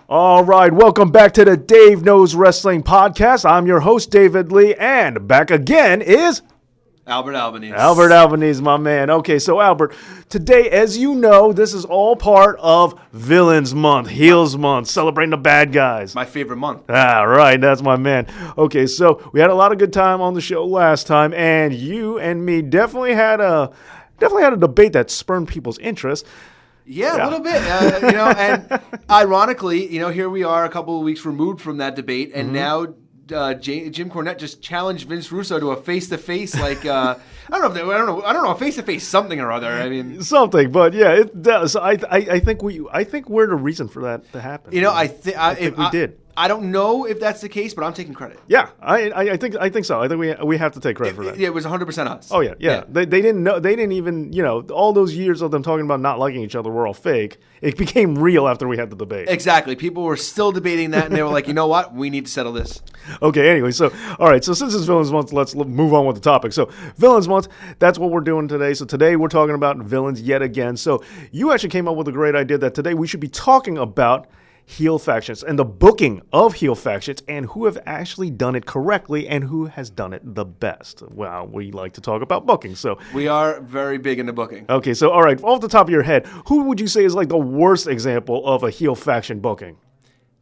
All right, welcome back to the Dave Knows Wrestling Podcast. I'm your host, David Lee, and back again is... Albert Albanese. Albert Albanese, my man. Okay, so Albert, today, as you know, this is all part of Villains Month, Heels Month, celebrating the bad guys. My favorite month. Ah, right, that's my man. Okay, so we had a lot of good time on the show last time, and you and me definitely had a debate that spurned people's interest. Yeah, a little bit. And ironically, here we are a couple of weeks removed from that debate, and now Jim Cornette just challenged Vince Russo to a face-to-face, like I don't know, a face-to-face something or other. I mean, something, but yeah, it does. I think we're the reason for that to happen. I think we did. I don't know if that's the case, but I'm taking credit. Yeah, I think so. I think we have to take credit for that. It was 100% us. Oh yeah. They didn't know. They didn't even all those years of them talking about not liking each other were all fake. It became real after we had the debate. Exactly. People were still debating that, and they were like, you know what? We need to settle this. Okay. Anyway, so all right. So since it's Villains Month, let's move on with the topic. So Villains Month, that's what we're doing today. So today we're talking about villains yet again. So you actually came up with a great idea that today we should be talking about heel factions and the booking of heel factions and who have actually done it correctly and who has done it the best. Well, we like to talk about booking, so we are very big into booking. Okay, so all right, off the top of your head, who would you say is like the worst example of a heel faction booking?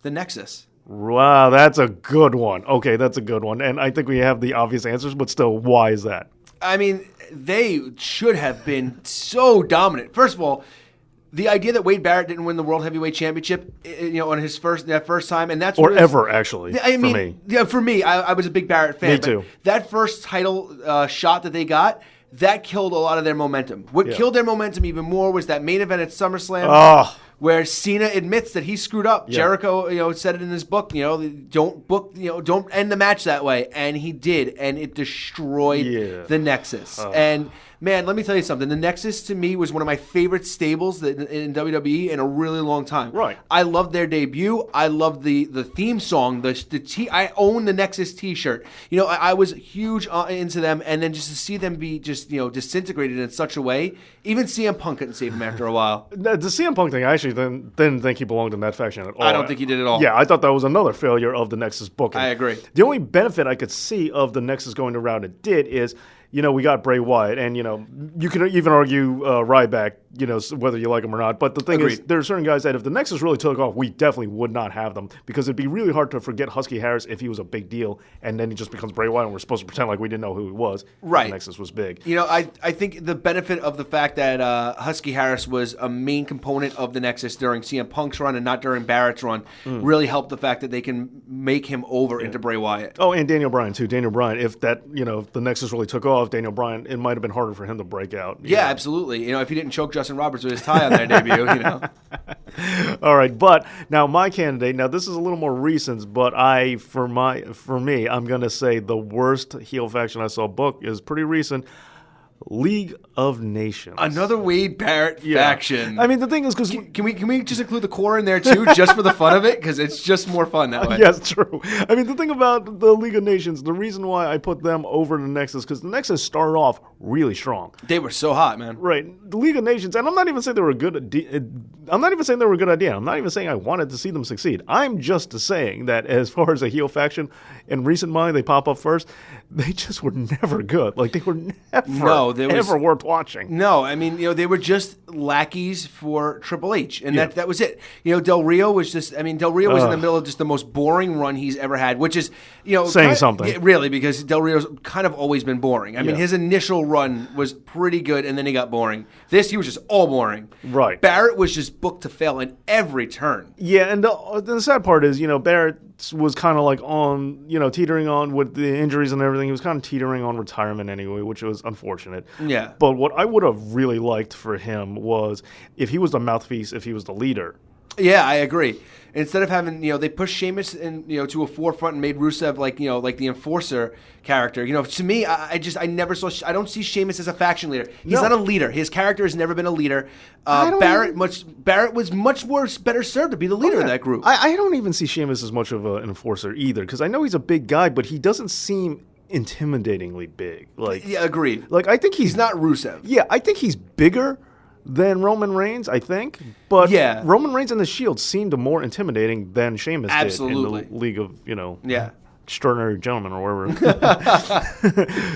The Nexus. Wow, that's a good one. Okay, that's a good one. And I think we have the obvious answers, but still, why is that? I mean, they should have been so dominant. First of all, the idea that Wade Barrett didn't win the World Heavyweight Championship, on his first time, and that's ever actually. I mean, for me. Yeah, for me, I was a big Barrett fan. Me too. That first title shot that they got, that killed a lot of their momentum. What killed their momentum even more was that main event at SummerSlam, where Cena admits that he screwed up. Yeah. Jericho, said it in his book. Don't end the match that way, and he did, and it destroyed the Nexus. And man, let me tell you something. The Nexus, to me, was one of my favorite stables in WWE in a really long time. Right. I loved their debut. I loved the theme song. I own the Nexus T-shirt. I was huge into them, and then just to see them be just disintegrated in such a way, even CM Punk couldn't save him after a while. The CM Punk thing, I actually didn't think he belonged in that faction at all. I don't think he did at all. Yeah, I thought that was another failure of the Nexus booking. I agree. The only benefit I could see of the Nexus going the route it did is, we got Bray Wyatt, and, you can even argue Ryback, whether you like him or not. But the thing is, there are certain guys that if the Nexus really took off, we definitely would not have them, because it'd be really hard to forget Husky Harris if he was a big deal, and then he just becomes Bray Wyatt, and we're supposed to pretend like we didn't know who he was. Right. The Nexus was big. I think the benefit of the fact that Husky Harris was a main component of the Nexus during CM Punk's run and not during Barrett's run really helped the fact that they can make him over into Bray Wyatt. Oh, and Daniel Bryan, too. Daniel Bryan, if the Nexus really took off, Daniel Bryan, it might have been harder for him to break out. Yeah, absolutely. If he didn't choke Justin Roberts with his tie on their debut, All right, but now my candidate, this is a little more recent, but for me, I'm going to say the worst heel faction I saw book is pretty recent. League of Nations. Another Wade Barrett faction. I mean, the thing is, because can we just include the core in there too, just for the fun of it, because it's just more fun that way. Yes, true. I mean, the thing about the League of Nations, the reason why I put them over the Nexus, because the Nexus started off really strong. They were so hot, man. Right. The League of Nations, and I'm not even saying they were a good idea. I'm not even saying they were a good idea. I'm not even saying I wanted to see them succeed. I'm just saying that as far as a heel faction, in recent mind, they pop up first. They just were never good. Like, they were never worth watching. No, I mean, they were just lackeys for Triple H, and that was it. Del Rio was just, Del Rio was in the middle of just the most boring run he's ever had, which is, saying something. Really, because Del Rio's kind of always been boring. I mean, his initial run was pretty good, and then he got boring. He was just all boring. Right. Barrett was just booked to fail in every turn. Yeah, and the sad part is, Barrett was kind of like on, teetering on with the injuries and everything. He was kind of teetering on retirement anyway, which was unfortunate. Yeah. But what I would have really liked for him was if he was the mouthpiece, if he was the leader. Yeah, I agree. Instead of having, they pushed Sheamus to a forefront and made Rusev like the enforcer character. To me, I don't see Sheamus as a faction leader. He's not a leader. His character has never been a leader. Barrett was much more better served to be the leader of that group. I don't even see Sheamus as much of an enforcer either, because I know he's a big guy, but he doesn't seem intimidatingly big. Yeah, agreed. Like, I think he's not Rusev. Yeah, I think he's bigger than Roman Reigns, I think. But Yeah. Roman Reigns and the Shield seemed more intimidating than Sheamus Absolutely. did in the League of, Yeah. Extraordinary Gentlemen or wherever.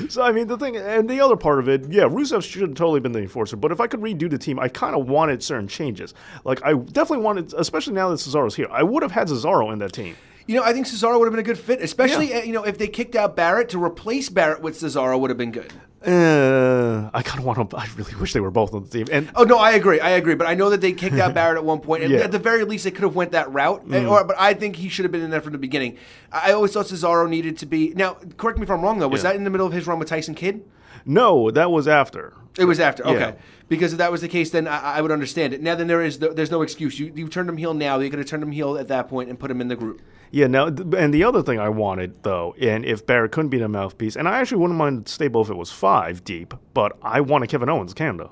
So, I mean, the thing, and the other part of it, Rusev should have totally been the enforcer. But if I could redo the team, I kind of wanted certain changes. Like, I definitely wanted, especially now that Cesaro's here, I would have had Cesaro in that team. I think Cesaro would have been a good fit, especially, if they kicked out Barrett, to replace Barrett with Cesaro would have been good. I kind of want to. I really wish they were both on the team. And no, I agree. But I know that they kicked out Barrett at one point, and at the very least, they could have went that route. But I think he should have been in there from the beginning. I always thought Cesaro needed to be. Now, correct me if I'm wrong, though. Was that in the middle of his run with Tyson Kidd? No, that was after. It was after. Okay. Yeah. Because if that was the case, then I would understand it. Now, then there's no excuse. You turned him heel now. You could have turned him heel at that point and put him in the group. Yeah, now, and the other thing I wanted, though, and if Barrett couldn't be the mouthpiece, and I actually wouldn't mind stable if it was 5 deep, but I wanted Kevin Owens, Canada.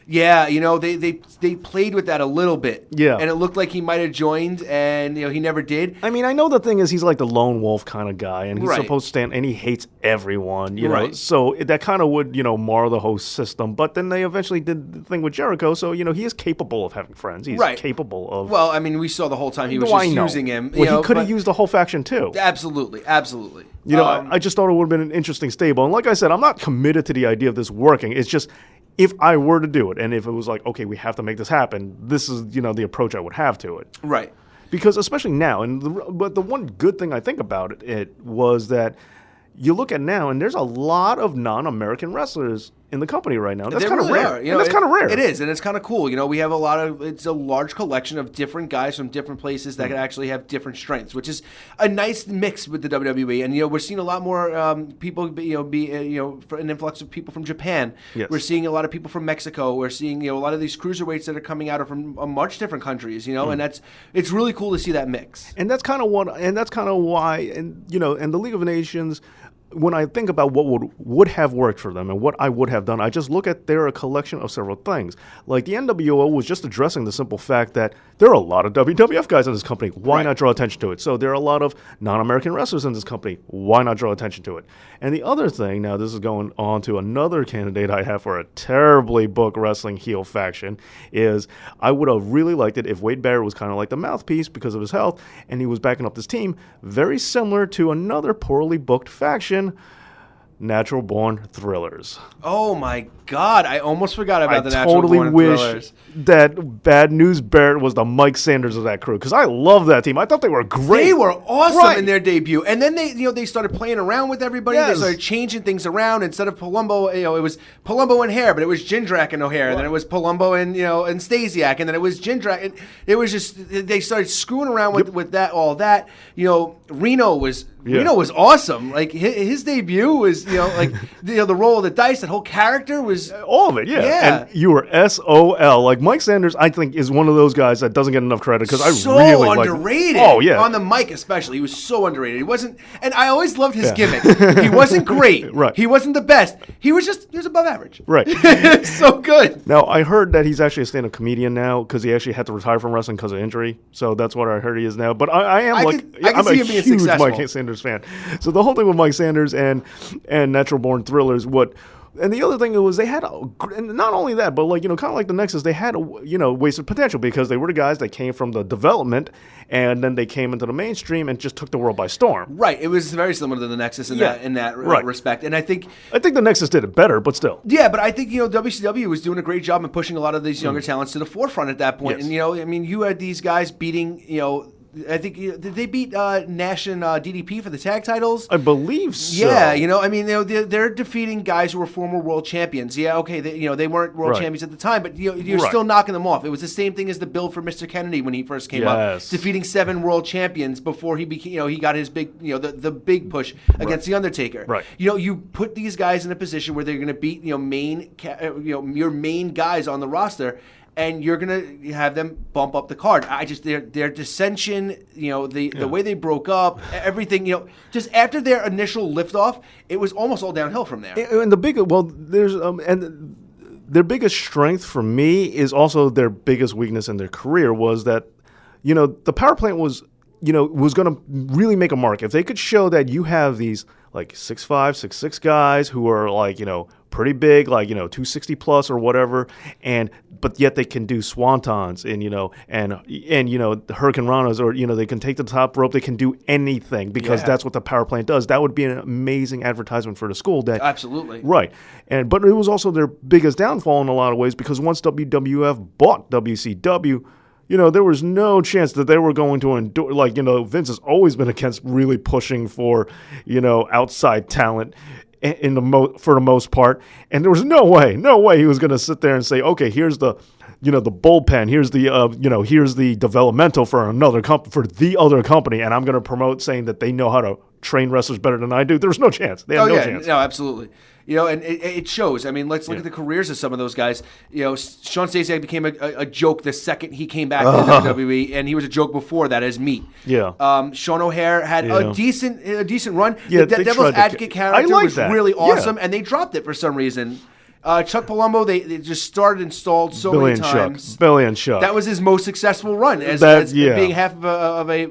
Yeah, they played with that a little bit. Yeah. And it looked like he might have joined, and, he never did. I mean, I know the thing is he's like the lone wolf kind of guy, and he's Right. supposed to stand, and he hates everyone, you know. Right. So that kind of would, mar the whole system. But then they eventually did the thing with Jericho, so, he is capable of having friends. He's Right. capable of... Well, I mean, we saw the whole time he was I just know. using him. Well, he could have used the whole faction, too. Absolutely. I just thought it would have been an interesting stable. And like I said, I'm not committed to the idea of this working. It's just, if I were to do it, and if it was like, okay, we have to make this happen, this is, the approach I would have to it. Right. Because especially now, but the one good thing I think about it was that you look at now, and there's a lot of non-American wrestlers in the company right now. That's kind of rare. That's kind of rare. It is, and it's kind of cool. We have it's a large collection of different guys from different places that can actually have different strengths, which is a nice mix with the WWE. And we're seeing a lot more people, an influx of people from Japan. Yes. We're seeing a lot of people from Mexico. We're seeing a lot of these cruiserweights that are coming out are from much different countries. And it's really cool to see that mix. And that's kind of why, and the League of Nations. When I think about what would have worked for them and what I would have done, I just look at they're a collection of several things. Like the NWO was just addressing the simple fact that there are a lot of WWF guys in this company. Why not draw attention to it? So there are a lot of non-American wrestlers in this company. Why not draw attention to it? And the other thing, now this is going on to another candidate I have for a terribly booked wrestling heel faction, is I would have really liked it if Wade Barrett was kind of like the mouthpiece because of his health, and he was backing up this team, very similar to another poorly booked faction, Natural Born Thrillers. Oh my God! I almost forgot about the Natural totally Born wish Thrillers. that Bad News Barrett was the Mike Sanders of that crew, because I love that team. I thought they were great. They were awesome Right. in their debut, and then they started playing around with everybody. Yes. They started changing things around. Instead of Palumbo, it was Palumbo and Hair, but it was Jindrak and O'Hare, and then it was Palumbo and and Stasiak, and then it was Jindrak. And it was just they started screwing around with that all that. Reno was awesome. Like his debut was the roll of the dice. That whole character was all of it. Yeah. And you were SOL. Like Mike Sanders, I think, is one of those guys that doesn't get enough credit because I really underrated. Oh yeah, on the mic especially, he was so underrated. He wasn't, and I always loved his gimmick. He wasn't great. Right. He wasn't the best. He was above average. Right. So good. Now I heard that he's actually a stand-up comedian now because he actually had to retire from wrestling because of injury. So that's what I heard he is now. But I'm a huge Mike Sanders fan. So the whole thing with Mike Sanders and Natural Born Thrillers, and the other thing was they had, and not only that, but kind of like the Nexus, they had wasted potential because they were the guys that came from the development and then they came into the mainstream and just took the world by storm. Right. It was very similar to the Nexus in that respect. And I think the Nexus did it better, but still. Yeah, but I think WCW was doing a great job in pushing a lot of these younger talents to the forefront at that point. Yes. And you had these guys beating I think did they beat Nash and DDP for the tag titles? I believe so. Yeah, they're defeating guys who were former world champions. Yeah, okay, they weren't world champions at the time, but you're still knocking them off. It was the same thing as the build for Mr. Kennedy when he first came up, defeating 7 world champions before he became, he got his big, the big push against the Undertaker. Right. You put these guys in a position where they're going to beat your main guys on the roster. And you're gonna have them bump up the card. Their dissension, the way they broke up, everything, just after their initial liftoff, it was almost all downhill from there. And their biggest strength for me is also their biggest weakness in their career was that, the power plant was was going to really make a mark. If they could show that you have these like 6'5", 6'6" guys who are like, pretty big, like, 260 plus or whatever, but yet they can do swantons and the Hurricane Ranas, or, they can take the top rope, they can do anything because that's what the power plant does. That would be an amazing advertisement for the school. Absolutely. Right. But it was also their biggest downfall in a lot of ways because once WWF bought WCW, there was no chance that they were going to endure. Like, Vince has always been against really pushing for, outside talent for the most part. And there was no way he was going to sit there and say, okay, here's the, the bullpen, here's the, here's the developmental for the other company, and I'm going to promote saying that they know how to train wrestlers better than I do. There's no chance. They have no chance. No, absolutely. And it shows. I mean, let's look at the careers of some of those guys. Sean Stasiak became a joke the second he came back to WWE, and he was a joke before that as Meat. Yeah. Sean O'Haire had a decent run. Yeah, the Devil's Advocate character was that. really awesome, and they dropped it for some reason. Chuck Palumbo, they just started and stalled so many times. Billy and Chuck. That was his most successful run as being half of a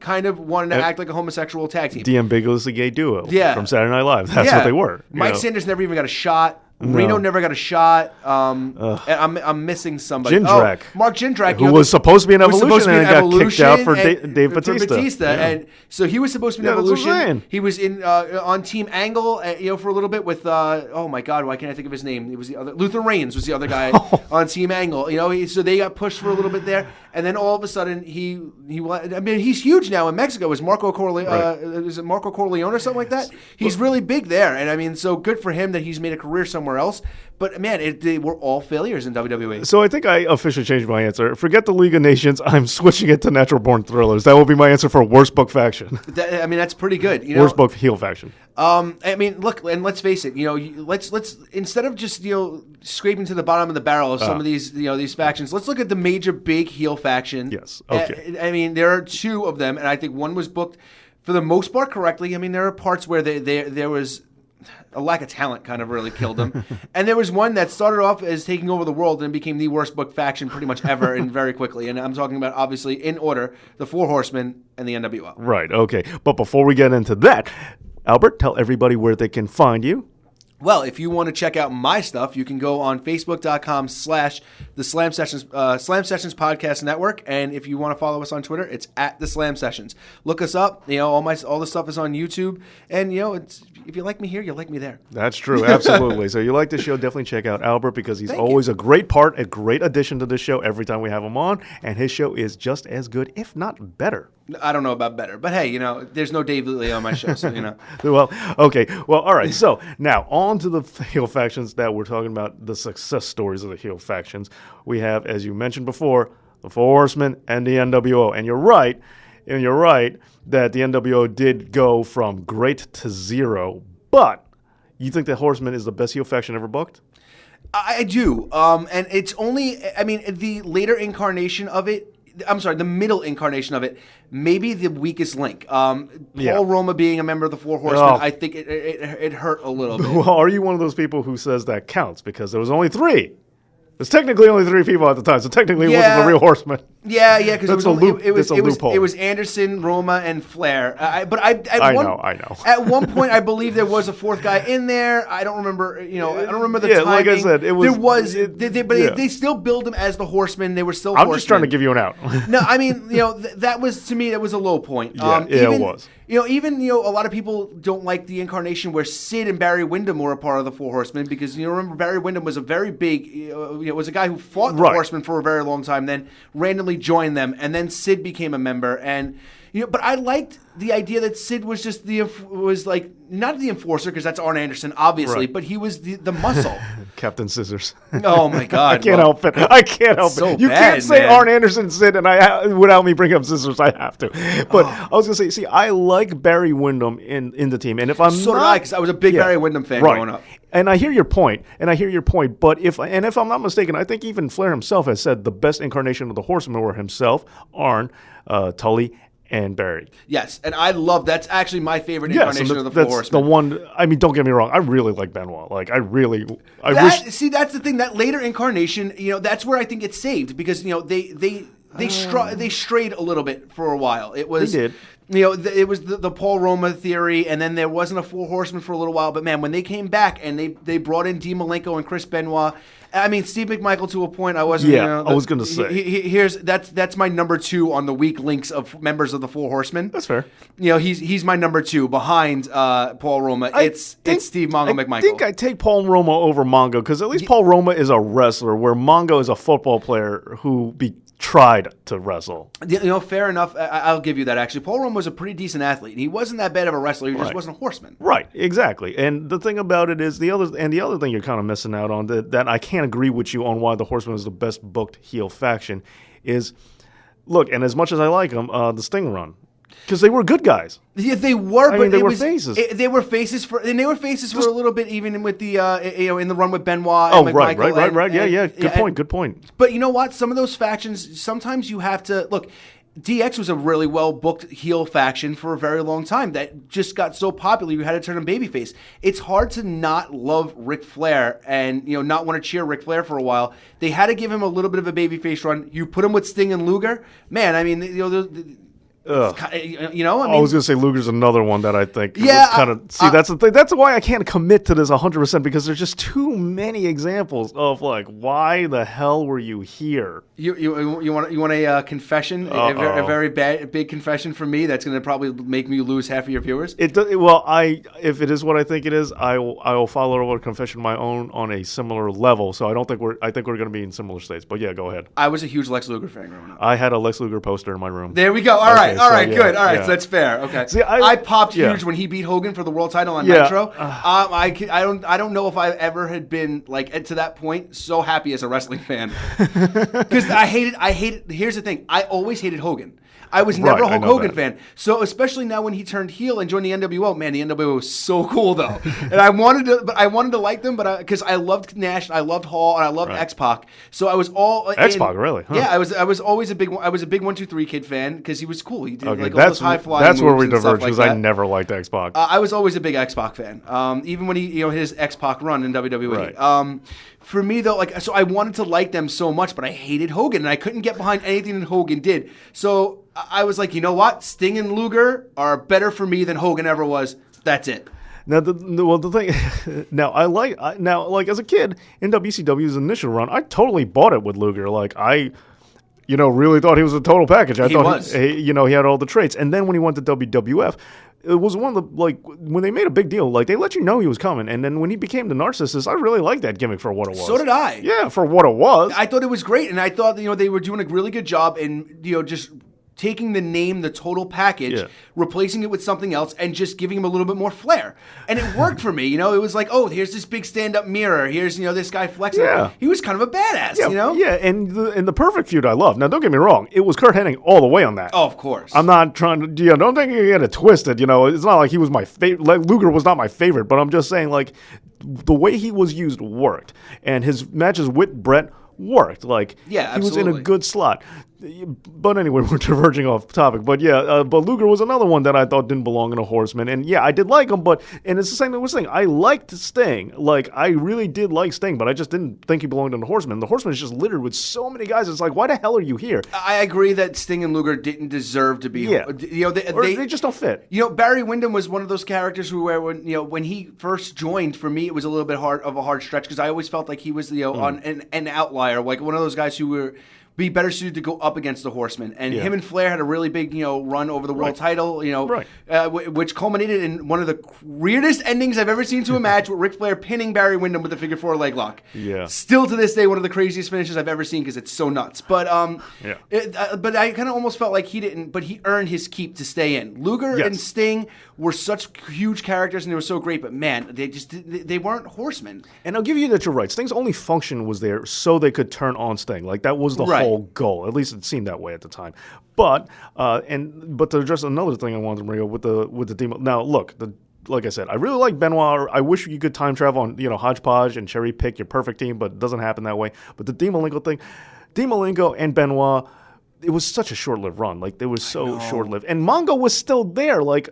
kind of wanting to act like a homosexual tag team. The ambiguously gay duo from Saturday Night Live. That's what they were. Mike Sanders never even got a shot. No. Reno never got a shot. I'm missing somebody. Jindrak. Mark Jindrak. Who was supposed to be an Evolution and got kicked out for Dave Batista. And so he was supposed to be an Evolution. He was in on Team Angle, for a little bit with, oh my God, why can't I think of his name? It was the other, Luther Reigns was the other guy on Team Angle. So they got pushed for a little bit there. And then all of a sudden, he's huge now in Mexico. Is Marco Corleone? Is it Marco Corleone or something like that? He's really big there, and so good for him that he's made a career somewhere else. But man, they were all failures in WWE. So I think I officially changed my answer. Forget the League of Nations. I'm switching it to Natural Born Thrillers. That will be my answer for worst book faction. That's pretty good. Worst book heel faction. Look, and let's face it. Let's instead of just scraping to the bottom of the barrel of some of these these factions, let's look at the major big heel faction. Yes. Okay. There are two of them, and I think one was booked for the most part correctly. There are parts where there was a lack of talent kind of really killed them. And there was one that started off as taking over the world and became the worst booked faction pretty much ever and very quickly. And I'm talking about, obviously, in order, the Four Horsemen and the NWO. Right, okay. But before we get into that, Albert, tell everybody where they can find you. Well, if you want to check out my stuff, you can go on Facebook.com/the Slam Sessions Podcast Network, and if you want to follow us on Twitter, it's at the Slam Sessions. Look us up. All the stuff is on YouTube, and if you like me here, you like me there. That's true, absolutely. So you like the show, definitely check out Albert because he's always a great part, a great addition to the show every time we have him on, and his show is just as good, if not better. I don't know about better, but hey, there's no Dave Lee on my show, so Well, okay. Well, all right. So now on to the heel factions that we're talking about, the success stories of the heel factions. We have, as you mentioned before, the Four Horsemen and the NWO. And you're right that the NWO did go from great to zero. But you think the Horsemen is the best heel faction ever booked? I do. And it's only, the later incarnation of it, the middle incarnation of it, maybe the weakest link. Paul Roma being a member of the Four Horsemen, I think it hurt a little bit. Well, are you one of those people who says that counts? Because there was only three. There's technically only three people at the time, so technically it wasn't the real Horsemen. Yeah, because it was Anderson, Roma, and Flair. I know. At one point, I believe there was a fourth guy in there. I don't remember. I don't remember the timing. Like I said, they still billed them as the Horsemen. They were still. I'm just trying to give you an out. No, that was, to me, that was a low point. It was. Even a lot of people don't like the incarnation where Sid and Barry Windham were a part of the Four Horsemen because remember Barry Windham was a very big, was a guy who fought the Horsemen for a very long time, then randomly joined them, and then Sid became a member, and but I liked the idea that Sid was just not the enforcer because that's Arn Anderson, obviously, but he was the muscle. Captain Scissors. Oh my God! I can't help it. You can't say Arn Anderson, Sid, and without me bringing up Scissors, I have to. But I was gonna say, I like Barry Windham in the team, and if I'm because I was a big Barry Windham fan growing up. And I hear your point. But if I'm not mistaken, I think even Flair himself has said the best incarnation of the Horsemen were himself, Arn, Tully, and Barry. Yes, and I love that's actually my favorite incarnation of the Four Horsemen. The one. Don't get me wrong. I really like Benoit. See, that's the thing. That later incarnation, that's where I think it's saved because they They strayed a little bit for a while. It was They did. It was the Paul Roma theory, and then there wasn't a Four Horsemen for a little while. But man, when they came back and they brought in Dean Malenko and Chris Benoit, I mean Steve McMichael to a point. I wasn't. Yeah, I was going to say. That's my number 2 on the weak links of members of the Four Horsemen. That's fair. He's my number 2 behind Paul Roma. It's Steve Mongo McMichael. I think I take Paul Roma over Mongo because at least Paul Roma is a wrestler, where Mongo is a football player who tried to wrestle. Fair enough. I'll give you that, actually. Paul Roma was a pretty decent athlete. He wasn't that bad of a wrestler. He just wasn't a horseman. Right, exactly. And the thing about it is the other thing you're kind of missing out on that I can't agree with you on why the Horsemen is the best booked heel faction is, look, and as much as I like them, the Sting run. Because they were good guys. Yeah, they were, but they were faces. They were faces for a little bit, even with the in the run with Benoit. Oh, and right. McMichael Yeah. Good point. But you know what? Some of those factions, sometimes you have to look. DX was a really well booked heel faction for a very long time that just got so popular you had to turn him babyface. It's hard to not love Ric Flair and not want to cheer Ric Flair for a while. They had to give him a little bit of a babyface run. You put him with Sting and Luger, man. I mean, I was going to say Luger's another one that I think that's the thing. That's why I can't commit to this 100% because there's just too many examples of like, why the hell were you here? You want a confession? A very big confession from me that's going to probably make me lose half of your viewers? If it is what I think it is, I will follow a confession of my own on a similar level. So I think we're going to be in similar states. But yeah, go ahead. I was a huge Lex Luger fan growing up. I had a Lex Luger poster in my room. There we go. All right, good. All right, so that's fair. Okay. See, I popped huge when he beat Hogan for the world title on Nitro. I don't know if I ever had been like to that point so happy as a wrestling fan because I hated. Here's the thing: I always hated Hogan. I was never a Hulk Hogan fan. So especially now when he turned heel and joined the NWO, man, the NWO was so cool though. And I wanted to like them, but because I loved Nash, I loved Hall, and I loved X-Pac. So I was all X-Pac, really? Huh. Yeah, I was always a big 1-2-3 Kid fan because he was cool. He did all those high flying. That's where we diverge because I never liked X-Pac. I was always a big X-Pac fan, even when he his X-Pac run in WWE. Right. For me though, so I wanted to like them so much, but I hated Hogan and I couldn't get behind anything that Hogan did. So I was like, you know what? Sting and Luger are better for me than Hogan ever was. That's it. Now, the thing, like as a kid in WCW's initial run, I totally bought it with Luger. Like I really thought he was a total package. I thought he had all the traits. And then when he went to WWF, it was one of the, like, when they made a big deal, like, they let you know he was coming. And then when he became the narcissist, I really liked that gimmick for what it was. So did I. Yeah, for what it was. I thought it was great. And I thought, they were doing a really good job in, just taking the name, the total package, replacing it with something else, and just giving him a little bit more flair. And it worked for me. It was like, oh, here's this big stand-up mirror. Here's, this guy flexing. Yeah. He was kind of a badass, Yeah, and the perfect feud I love. Now, don't get me wrong. It was Kurt Hennig all the way on that. Oh, of course. I'm not trying to, don't think you get it twisted. It's not like he was my favorite. Like, Luger was not my favorite, but I'm just saying, like, the way he was used worked. And his matches with Brett worked. Like, he was in a good slot. But anyway, we're diverging off topic. But but Luger was another one that I thought didn't belong in a Horseman. And I did like him, and it's the same thing we're saying. I liked Sting. Like, I really did like Sting, but I just didn't think he belonged in the Horseman. The Horseman is just littered with so many guys. It's like, why the hell are you here? I agree that Sting and Luger didn't deserve to be. Yeah. They just don't fit. Barry Windham was one of those characters who, when he first joined, for me, it was a little bit of a hard stretch because I always felt like he was, on an outlier, like one of those guys who were be better suited to go up against the Horsemen. And him and Flair had a really big, run over the world title, which culminated in one of the weirdest endings I've ever seen to a match with Ric Flair pinning Barry Windham with a figure 4 leg lock. Yeah. Still to this day, one of the craziest finishes I've ever seen because it's so nuts. But but I kind of almost felt like he didn't, but he earned his keep to stay in. Luger and Sting were such huge characters and they were so great, but man, they weren't Horsemen. And I'll give you that you're right. Sting's only function was there so they could turn on Sting. Like, that was the whole goal. At least it seemed that way at the time. But to address another thing I wanted to bring up with the demo. Now, look, like I said, I really like Benoit. I wish you could time travel on hodgepodge and cherry pick your perfect team, but it doesn't happen that way. But the Dean Malenko thing, Dean Malenko and Benoit, it was such a short-lived run. Like, they were so short-lived. And Mongo was still there. Like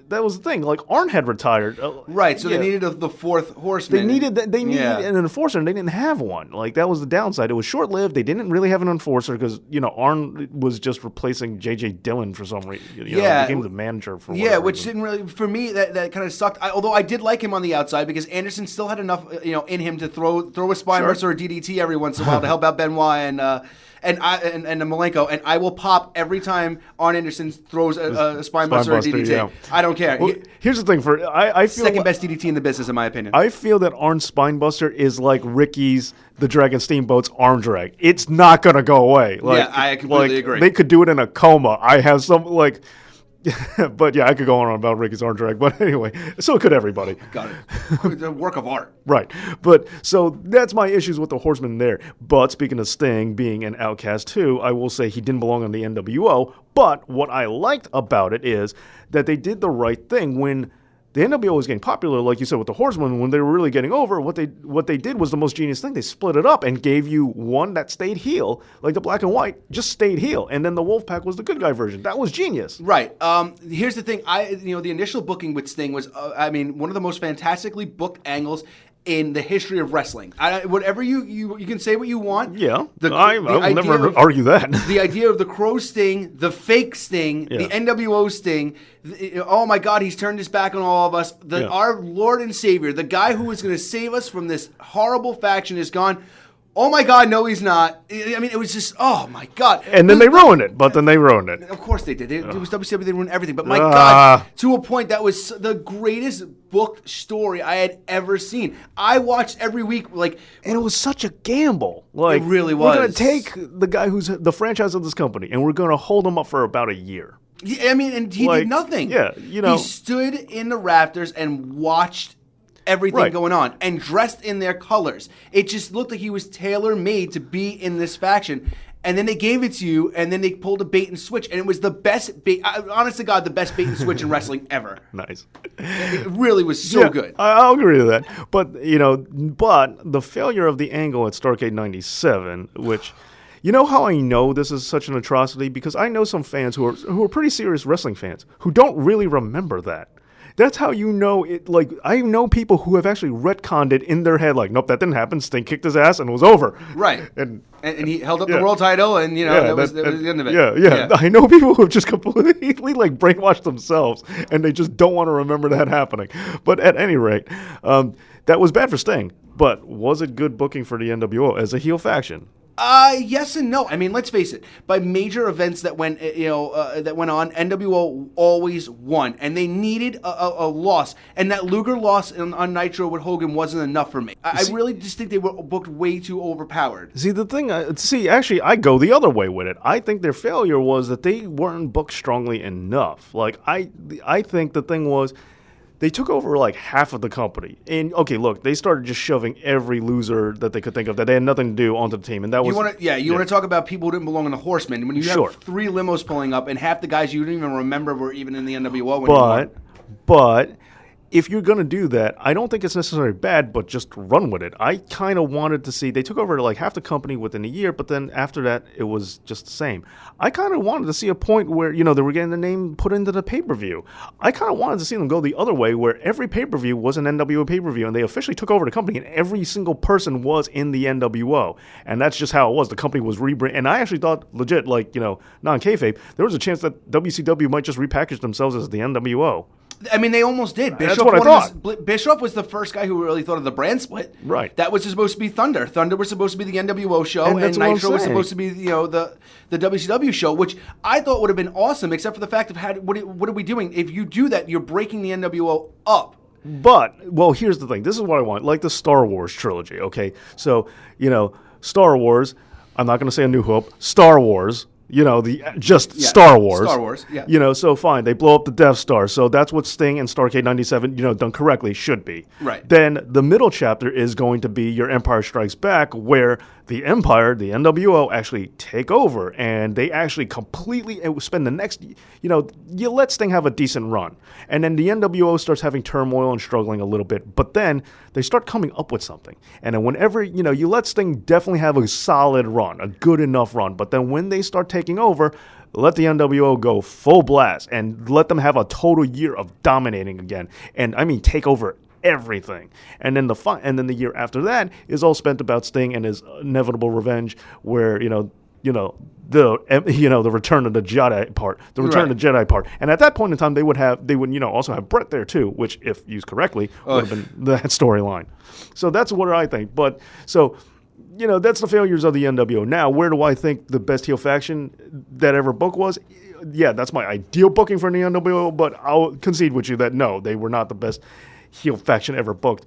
that was the thing. Like, Arn had retired. Right, so they needed the fourth horseman. They needed an enforcer, and they didn't have one. Like, that was the downside. It was short-lived. They didn't really have an enforcer because, Arn was just replacing J.J. Dillon for some reason. He became the manager for whatever which reason. didn't really, for me, that kind of sucked. Although I did like him on the outside because Anderson still had enough, in him to throw a spinebuster or a DDT every once in a while to help out Benoit and Malenko, and I will pop every time Arn Anderson throws a spinebuster or a DDT. Yeah. I don't care. Well, here's the thing: I feel second best DDT in the business, in my opinion. I feel that Arn's spinebuster is like Ricky's the Dragon Steamboat's arm drag. It's not gonna go away. I completely agree. They could do it in a coma. I have some like. But yeah, I could go on about Ricky's arm drag. But anyway, so could everybody. Got it. It's a work of art. Right. But so that's my issues with the Horseman there. But speaking of Sting being an outcast too, I will say he didn't belong on the NWO. But what I liked about it is that they did the right thing when the NWO was getting popular, like you said, with the Horsemen. When they were really getting over, what they did was the most genius thing. They split it up and gave you one that stayed heel, like the Black and White just stayed heel, and then the Wolfpack was the good guy version. That was genius. Right. Here's the thing. The initial booking with Sting was, one of the most fantastically booked angles in the history of wrestling. Whatever you can say what you want. Yeah, I will never argue that. The idea of the Crow Sting, the fake Sting, the NWO Sting. Oh my God, he's turned his back on all of us. Our Lord and Savior, the guy who was going to save us from this horrible faction, is gone. Oh my God, no, he's not. I mean, it was just, oh my God. And then they ruined it. Of course they did. It was WCW, they ruined everything. But my God, to a point, that was the greatest booked story I had ever seen. I watched every week, and it was such a gamble. It really was. We're going to take the guy who's the franchise of this company, and we're going to hold him up for about a year. Yeah, and he did nothing. Yeah, He stood in the rafters and watched everything going on and dressed in their colors. It just looked like he was tailor-made to be in this faction. And then they gave it to you, and then they pulled a bait and switch, and it was the best bait. Honest to God, the best bait and switch in wrestling ever. Nice. It really was so good. I'll agree to that. But the failure of the angle at Starrcade '97, which. You know how I know this is such an atrocity? Because I know some fans who are pretty serious wrestling fans who don't really remember that. That's how you know it. Like, I know people who have actually retconned it in their head. Like, nope, that didn't happen. Sting kicked his ass and it was over. Right. And he held up the world title, and that was the end of it. Yeah. I know people who have just completely brainwashed themselves, and they just don't want to remember that happening. But at any rate, that was bad for Sting. But was it good booking for the NWO as a heel faction? Yes and no. I mean, let's face it. By major events that went, that went on, NWO always won, and they needed a loss. And that Luger loss on Nitro with Hogan wasn't enough for me. I really just think they were booked way too overpowered. See, the thing, actually, I go the other way with it. I think their failure was that they weren't booked strongly enough. Like, I think the thing was, they took over like half of the company. And okay, look, they started just shoving every loser that they could think of that they had nothing to do onto the team. And that was want to talk about people who didn't belong in the Horsemen. When you have 3 limos pulling up and half the guys you didn't even remember were even in the NWO anymore. But if you're going to do that, I don't think it's necessarily bad, but just run with it. I kind of wanted to see, they took over like half the company within a year, but then after that, it was just the same. I kind of wanted to see a point where, they were getting the name put into the pay-per-view. I kind of wanted to see them go the other way, where every pay-per-view was an NWO pay-per-view, and they officially took over the company, and every single person was in the NWO. And that's just how it was. The company was rebranded. And I actually thought, legit, non-kayfabe, there was a chance that WCW might just repackage themselves as the NWO. I mean, they almost did. That's what I thought. Bischoff was the first guy who really thought of the brand split. Right. That was supposed to be Thunder. Thunder was supposed to be the NWO show, and Nitro was supposed to be the WCW show, which I thought would have been awesome, except for the fact of what are we doing? If you do that, you're breaking the NWO up. But, here's the thing. This is what I want. Like the Star Wars trilogy, okay? So, Star Wars, I'm not going to say A New Hope, Star Wars. Star Wars. Star Wars, yeah. So fine, they blow up the Death Star. So that's what Sting and Starrcade '97, done correctly, should be. Right. Then the middle chapter is going to be your Empire Strikes Back, where the Empire, the NWO, actually take over, and they actually completely spend the next, you let Sting have a decent run. And then the NWO starts having turmoil and struggling a little bit, but then they start coming up with something. And then whenever, you let Sting definitely have a solid run, a good enough run, but then when they start taking over, let the NWO go full blast and let them have a total year of dominating again. And I mean, take over everything. And then the year after that is all spent about Sting and his inevitable revenge, where the return of the Jedi part, and at that point in time they would also have Brett there too, which if used correctly would have been that storyline. So that's what I think. But so that's the failures of the NWO. Now, where do I think the best heel faction that ever booked was? Yeah, that's my ideal booking for the NWO, but I'll concede with you that no, they were not the best heel faction ever booked.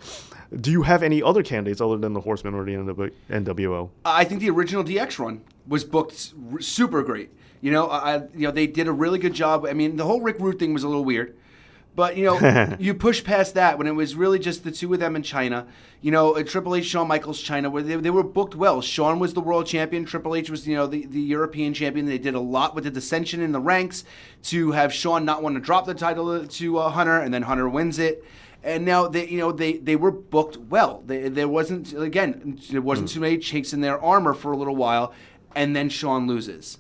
Do you have any other candidates other than the Horsemen or the NWO? I think the original DX run was booked super great. They did a really good job. I mean, the whole Rick Rude thing was a little weird. But, you push past that when it was really just the two of them in China. Triple H, Shawn Michaels, China, where they were booked well. Shawn was the world champion. Triple H was, the European champion. They did a lot with the dissension in the ranks to have Shawn not want to drop the title to Hunter, and then Hunter wins it. And now they were booked well. There wasn't too many chinks in their armor for a little while, and then Shawn loses.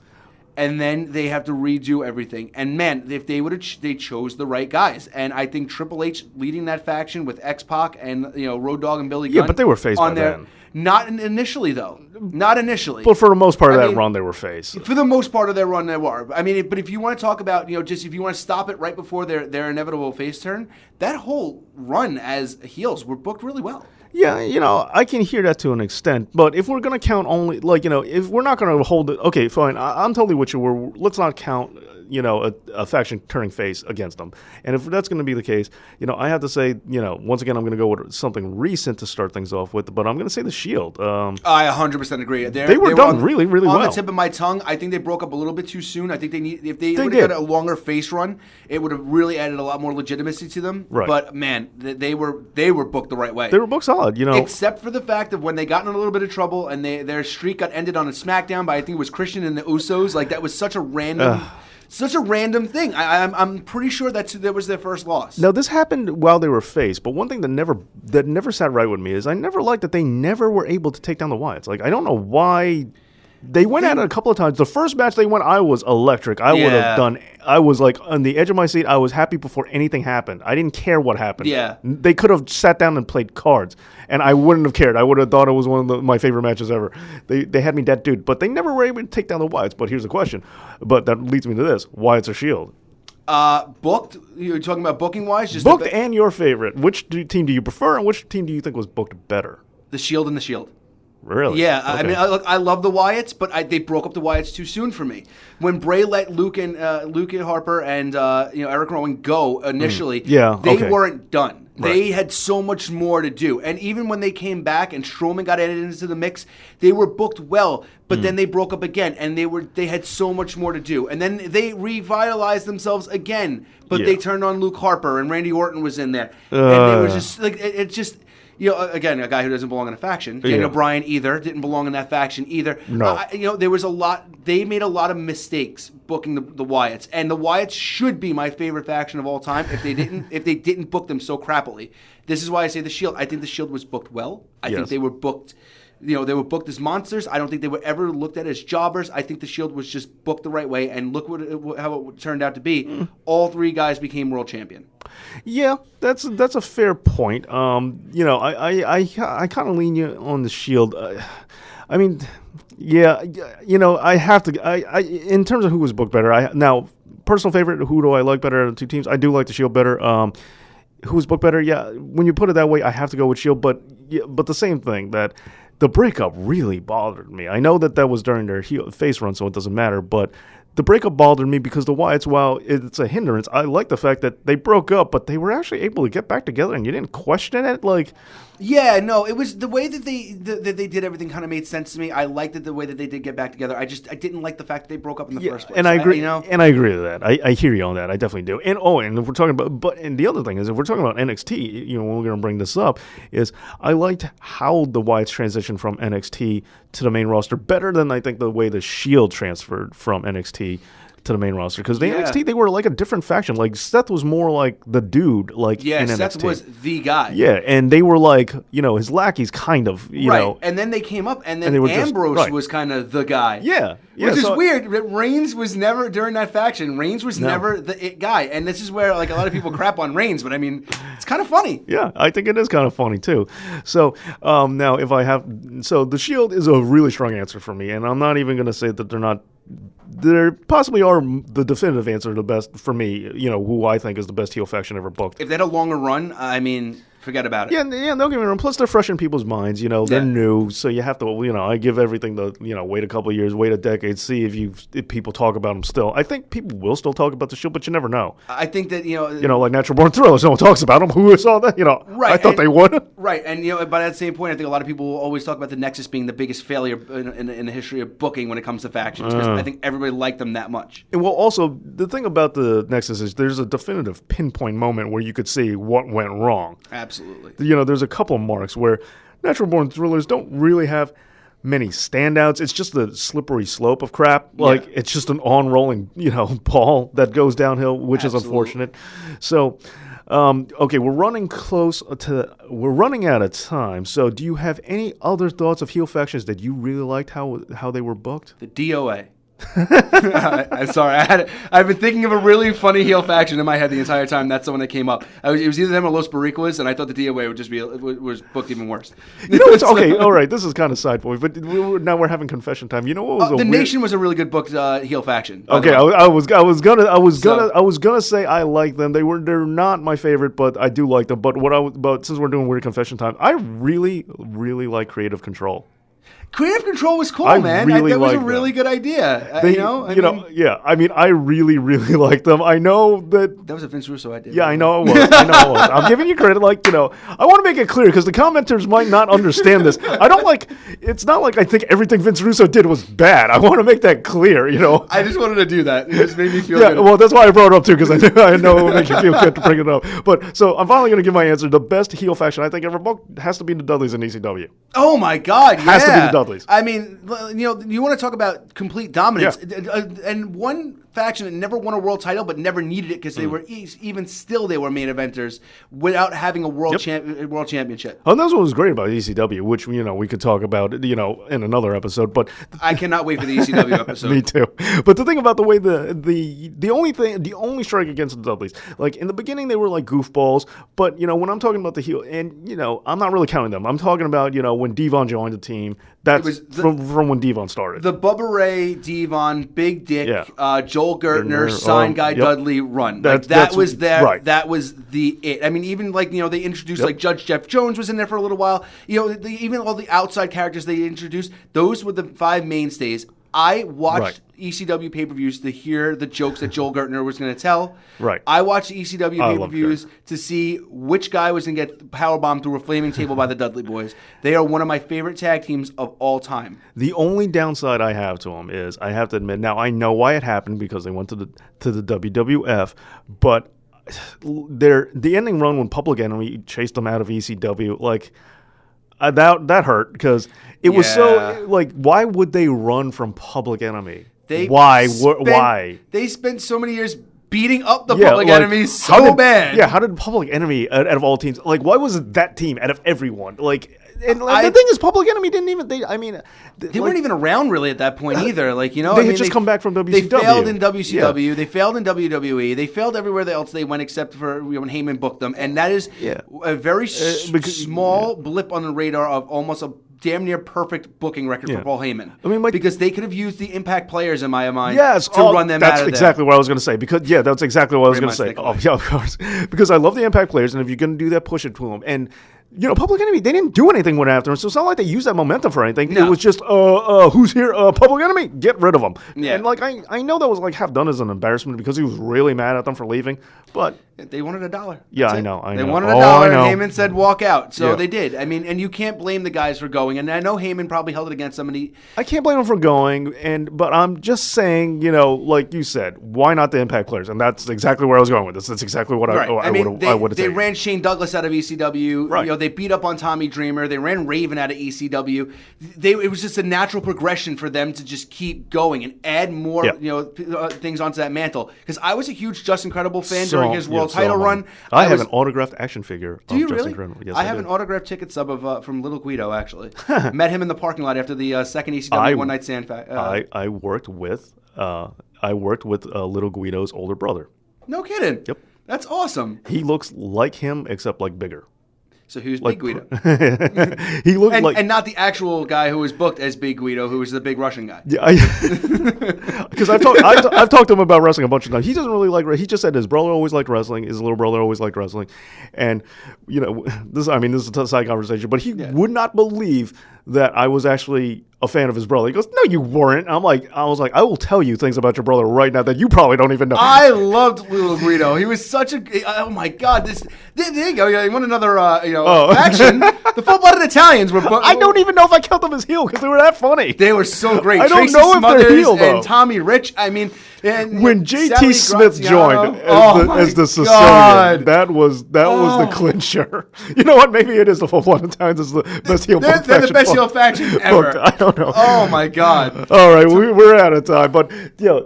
And then they have to redo everything. And man, if they they chose the right guys. And I think Triple H leading that faction with X-Pac and Road Dogg and Billy Gunn. Yeah, but they were faced by then. Not initially, though. Not initially. But for the most part of that run, they were faced. For the most part of their run, they were. I mean, but if you want to talk about, just if you want to stop it right before their inevitable face turn, that whole run as heels were booked really well. Yeah, I can hear that to an extent, but if we're going to count only, if we're not going to hold it, okay, fine, I'm totally with you, let's not count, a faction turning face against them. And if that's going to be the case, I have to say, once again, I'm going to go with something recent to start things off with, but I'm going to say the Shield. I 100% agree. They were done really, really well. On the tip of my tongue, I think they broke up a little bit too soon. I think if they would have got a longer face run, it would have really added a lot more legitimacy to them. Right. But man, they were booked the right way. They were booked solid, Except for the fact of when they got in a little bit of trouble and their streak got ended on a SmackDown by, I think it was Christian and the Usos. Like, that was such a random thing. I'm pretty sure that was their first loss. Now, this happened while they were faced, but one thing that never sat right with me is I never liked that they never were able to take down the Wyatts. Like, I don't know why. They went at it a couple of times. The first match they went, I was electric. I was like on the edge of my seat. I was happy before anything happened. I didn't care what happened. Yeah. They could have sat down and played cards, and I wouldn't have cared. I would have thought it was one of my favorite matches ever. They had me that dude, but they never were able to take down the Wyatts. But here's the question. But that leads me to this. Wyatts or Shield? Booked? You're talking about booking-wise? Just booked and your favorite. Which team do you prefer, and which team do you think was booked better? The Shield and the Shield. Really? Yeah, okay. I mean, I love the Wyatts, but they broke up the Wyatts too soon for me. When Bray let Luke and Harper and Eric Rowan go initially, they weren't done. Right. They had so much more to do, and even when they came back and Strowman got added into the mix, they were booked well. But then they broke up again, and they had so much more to do, and then they revitalized themselves again. But they turned on Luke Harper, and Randy Orton was in there, and they were just like it just. Again, a guy who doesn't belong in a faction. Daniel Bryan didn't belong in that faction either. No. There was a lot. They made a lot of mistakes booking the Wyatts, and the Wyatts should be my favorite faction of all time if they didn't book them so crappily. This is why I say the Shield. I think the Shield was booked well. I think they were booked. They were booked as monsters. I don't think they were ever looked at as jobbers. I think the Shield was just booked the right way, and look how it turned out to be. All three guys became world champion. Yeah, that's a fair point. I kind of lean you on the Shield. I mean, I have to. In terms of who was booked better, now personal favorite. Who do I like better out of the two teams? I do like the Shield better. Who was booked better? Yeah, when you put it that way, I have to go with Shield. But the same thing that. The breakup really bothered me. I know that was during their face run, so it doesn't matter. But the breakup bothered me because the Wyatts, while it's a hindrance, I like the fact that they broke up, but they were actually able to get back together, and you didn't question it. Like, Yeah, no, it was the way that they did everything kind of made sense to me. I liked it the way that they did get back together. I didn't like the fact that they broke up in the first place. And I agree. And I agree with that. I hear you on that. I definitely do. And if we're talking about, and the other thing is, if we're talking about NXT, when we're going to bring this up, is I liked how the Wyatts transitioned from NXT to the main roster better than I think the way the Shield transferred from NXT to the main roster, because the NXT, they were like a different faction. Like Seth was more like the dude, like in NXT. Seth was the guy. Yeah, and they were like, his lackeys, kind of, you know. And then they came up, and then Ambrose was kind of the guy. Yeah, which is weird. Reigns was never during that faction. Reigns was never the it guy, and this is where like a lot of people crap on Reigns, but I mean, it's kind of funny. Yeah, I think it is kind of funny too. So now, if I have, so the Shield is a really strong answer for me, and I'm not even going to say that they're not. There possibly are the definitive answer to the best for me, who I think is the best heel faction ever booked. If they had a longer run, I mean, forget about it. Yeah, don't get me wrong. Plus, they're fresh in people's minds. They're new, so you have to. I give everything the. Wait a couple of years, wait a decade, see if people talk about them still. I think people will still talk about the Shield, but you never know. I think that like Natural Born Thrillers, no one talks about them. Who saw that? Right. I thought they would. Right, and but at the same point, I think a lot of people will always talk about the Nexus being the biggest failure in the history of booking when it comes to factions, because I think everybody liked them that much. And well, also the thing about the Nexus is there's a definitive pinpoint moment where you could see what went wrong. Absolutely. There's a couple of marks where Natural Born Thrillers don't really have many standouts. It's just the slippery slope of crap. Like it's just an on-rolling, ball that goes downhill, which is unfortunate. So, okay, we're running out of time. So, do you have any other thoughts of heel factions that you really liked how they were booked? The DOA. I'm sorry. I've been thinking of a really funny heel faction in my head the entire time. That's the one that came up. It was either them or Los Boricuas, and I thought the DOA would just was booked even worse. It's okay. All right, this is kind of side point, but now we're having confession time. You know what was Nation was a really good booked heel faction. Okay, I was gonna say I like them. They're not my favorite, but I do like them. But since we're doing weird confession time, I really like Creative Control. Creative Control was cool, man. That was a really good idea. I really like them. I know that was a Vince Russo idea. Yeah, I know it was. I'm giving you credit. I want to make it clear because the commenters might not understand this. It's not like I think everything Vince Russo did was bad. I want to make that clear. I just wanted to do that. It just made me feel good. Well, that's why I brought it up too, because I know it would make you feel good to bring it up. But so I'm finally going to give my answer. The best heel faction I think ever booked has to be the Dudleys in ECW. Oh my God! Has to be the Dudleys. I mean, you want to talk about complete dominance, and one faction that never won a world title but never needed it because they were even still they were main eventers without having a world championship. Oh, and that's what was great about ECW, which we could talk about in another episode. But I cannot wait for the ECW episode. Me too. But the thing about the way the only strike against the Dudleys, like in the beginning they were like goofballs, but when I'm talking about the heel, and I'm not really counting them. I'm talking about when Devon joined the team. That's from when Devon started. The Bubba Ray, Devon, Big Dick, Joel Gertner, Sign Guy Dudley run. That was the it. I mean, even they introduced Judge Jeff Jones was in there for a little while. Even all the outside characters they introduced, those were the 5 mainstays. I watched ECW pay-per-views to hear the jokes that Joel Gertner was going to tell. Right. I watched ECW pay-per-views to see which guy was going to get powerbombed through a flaming table by the Dudley Boys. They are one of my favorite tag teams of all time. The only downside I have to them is, I have to admit, now I know why it happened because they went to the WWF, but the ending run when Public Enemy chased them out of ECW, that hurt because it was so why would they run from Public Enemy? Why? They spent so many years beating up the Public Enemy so bad. Yeah, how did Public Enemy out of all teams? Why was it that team out of everyone? The thing is, Public Enemy didn't even. They weren't even around really at that point either. They had just come back from WCW. They failed in WCW. Yeah. They failed in WWE. They failed everywhere else they went except for when Heyman booked them. And that is a very small blip on the radar of almost a damn near perfect booking record for Paul Heyman. I mean, because they could have used the Impact players in my mind to run them out of there. That's exactly what I was going to say. That's exactly what I was going to say. Oh, yeah, of course. Because I love the Impact players, and if you're going to do that, push it to them. And Public Enemy, they didn't do anything when after him, so it's not like they used that momentum for anything. No. It was just, who's here? Public Enemy, get rid of him. Yeah. And I know that was half done as an embarrassment because he was really mad at them for leaving, but they wanted $1. Yeah, That's I it. know. They wanted $1, and Heyman said walk out. So they did. I mean, and you can't blame the guys for going. And I know Heyman probably held it against somebody. I can't blame him for going, but I'm just saying, like you said, why not the Impact players? And that's exactly where I was going with this. That's exactly what I would have They taken. ran Shane Douglas out of ECW. Right. They beat up on Tommy Dreamer. They ran Raven out of ECW. It was just a natural progression for them to just keep going and add more, things onto that mantle. Because I was a huge Justin Credible fan during his world title run. I have an autographed action figure Do you of really? Justin Credible. Yes, I have an autographed ticket sub from Little Guido, actually. Met him in the parking lot after the second ECW One Night Stand. I worked with Little Guido's older brother. No kidding. Yep. That's awesome. He looks like him, except bigger. So who's Big Guido? He looked and not the actual guy who was booked as Big Guido, who was the big Russian guy. Yeah, because I've talked to him about wrestling a bunch of times. He doesn't really like. He just said his brother always liked wrestling. His little brother always liked wrestling, and this is a side conversation. But he would not believe that I was actually a fan of his brother. He goes, "No, you weren't." I was like, "I will tell you things about your brother right now that you probably don't even know." I loved Little Guido. He was such a. Oh my God! There you go. You want another faction? The full-blooded Italians were. I don't even know if I count them as heel because they were that funny. They were so great. I don't Tracy know if Smothers they're heel though. And Tommy Rich. I mean, when JT Sally Smith Graziano, joined as the Sicilian, that was the clincher. You know what? Maybe it is the full-blooded Italians is the best heel. They're the best heel faction ever. I don't know. Oh my God! All right, we're out of time, but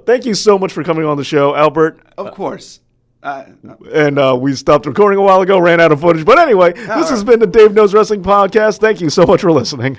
thank you so much for coming on the show, Albert. Of course. And we stopped recording a while ago, ran out of footage. But anyway, this has been the Dave Knows Wrestling Podcast. Thank you so much for listening.